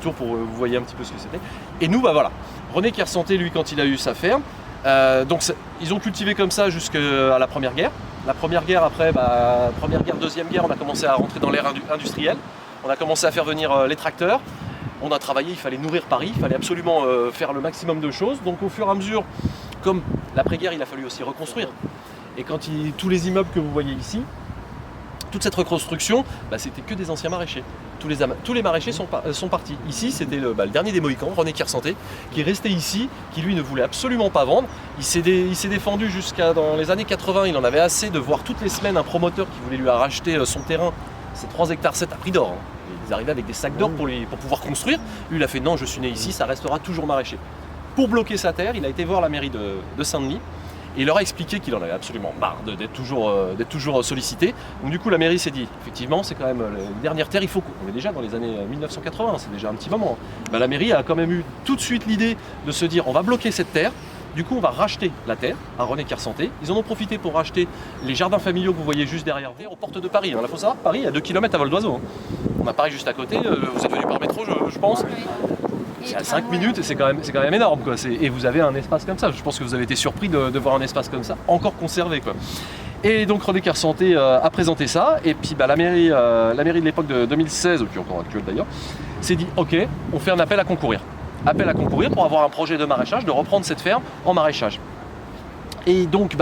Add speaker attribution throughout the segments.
Speaker 1: tour pour que vous voyez un petit peu ce que c'était. Et nous, bah voilà, René Kersanté, lui, quand il a eu sa ferme, donc ils ont cultivé comme ça jusqu'à la Première Guerre. La Première Guerre, après, Première Guerre, Deuxième Guerre, on a commencé à rentrer dans l'ère industrielle. On a commencé à faire venir les tracteurs. On a travaillé, il fallait nourrir Paris, il fallait absolument faire le maximum de choses. Donc au fur et à mesure, comme l'après-guerre, il a fallu aussi reconstruire. Et quand tous les immeubles que vous voyez ici, toute cette reconstruction, c'était que des anciens maraîchers. Tous les maraîchers sont partis. Ici, c'était le dernier des Mohicans, René Kersanté, qui est resté ici, qui lui ne voulait absolument pas vendre. Il s'est défendu jusqu'à dans les années 80, il en avait assez de voir toutes les semaines un promoteur qui voulait lui racheter son terrain, c'est 3,7 hectares à prix d'or. Ils arrivaient avec des sacs d'or pour pouvoir construire. Lui, il a fait non, je suis né ici, ça restera toujours maraîcher. Pour bloquer sa terre, il a été voir la mairie de Saint-Denis. Et il leur a expliqué qu'il en avait absolument marre d'être toujours sollicité. Donc du coup, la mairie s'est dit, effectivement, c'est quand même une dernière terre, on est déjà dans les années 1980, c'est déjà un petit moment. La mairie a quand même eu tout de suite l'idée de se dire, on va bloquer cette terre, du coup on va racheter la terre à René Kersanté. Ils en ont profité pour racheter les jardins familiaux que vous voyez juste derrière vous, aux portes de Paris. Il faut savoir, Paris, à 2 km à vol d'oiseau. On a Paris juste à côté, vous êtes venu par métro, je pense. C'est à 5 minutes et c'est quand même énorme, quoi. Et vous avez un espace comme ça. Je pense que vous avez été surpris de voir un espace comme ça, encore conservé, quoi. Et donc René Kersanté a présenté ça. Et puis la mairie de l'époque de 2016, qui est encore actuelle d'ailleurs, s'est dit ok, on fait un appel à concourir. Appel à concourir pour avoir un projet de maraîchage, de reprendre cette ferme en maraîchage. Et donc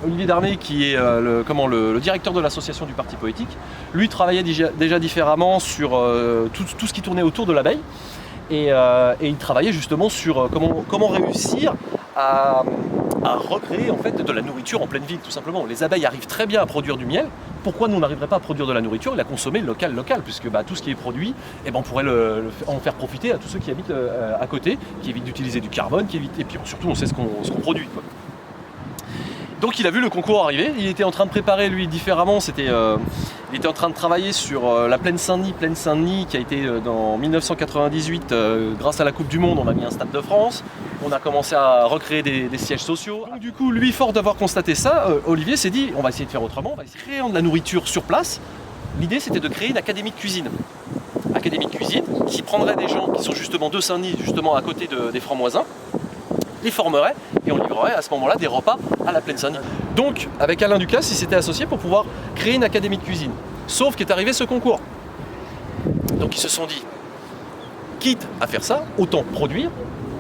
Speaker 1: Olivier Darnay, qui est le directeur de l'association du Parti Poétique, lui travaillait déjà différemment sur tout ce qui tournait autour de l'abeille. Et il travaillait justement sur comment réussir à recréer en fait de la nourriture en pleine ville, tout simplement. Les abeilles arrivent très bien à produire du miel. Pourquoi nous on n'arriverait pas à produire de la nourriture et la consommer local, puisque tout ce qui est produit, on pourrait en faire profiter à tous ceux qui habitent à côté, qui évitent d'utiliser du carbone, et puis surtout on sait ce qu'on produit, quoi. Donc il a vu le concours arriver, il était en train de préparer lui différemment, il était en train de travailler sur la Plaine Saint-Denis qui a été en 1998, grâce à la Coupe du Monde, on a mis un Stade de France, on a commencé à recréer des sièges sociaux. Donc du coup, lui, fort d'avoir constaté ça, Olivier s'est dit, on va essayer de faire autrement, on va essayer de créer de la nourriture sur place. L'idée c'était de créer une académie de cuisine. Académie de cuisine qui prendrait des gens qui sont justement de Saint-Denis, justement à côté des Francs-Moisins, les formerait et on livrerait à ce moment-là des repas à la Plaine Saint-Denis. Donc avec Alain Ducasse, il s'était associé pour pouvoir créer une académie de cuisine. Sauf qu'est arrivé ce concours. Donc ils se sont dit, quitte à faire ça, autant produire,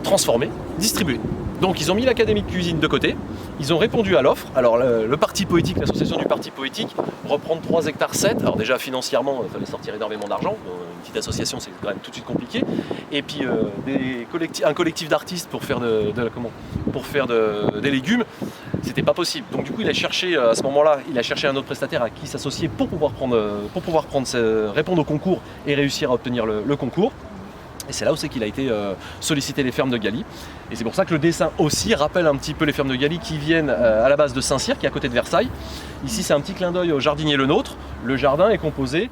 Speaker 1: transformer, distribuer. Donc ils ont mis l'académie de cuisine de côté, ils ont répondu à l'offre. Alors le Parti Poétique, l'association du Parti Poétique, reprendre 3,7 hectares. Alors déjà financièrement, il fallait sortir énormément d'argent. Une petite association, c'est quand même tout de suite compliqué. Et puis un collectif d'artistes pour faire des légumes, c'était pas possible. Donc du coup, il a cherché à ce moment-là, un autre prestataire à qui s'associer pour pouvoir répondre au concours et réussir à obtenir le concours. Et c'est là où c'est qu'il a été solliciter les fermes de Galy. Et c'est pour ça que le dessin aussi rappelle un petit peu les fermes de Galy qui viennent à la base de Saint-Cyr, qui est à côté de Versailles. Ici, c'est un petit clin d'œil au jardinier Le Nôtre. Le jardin est composé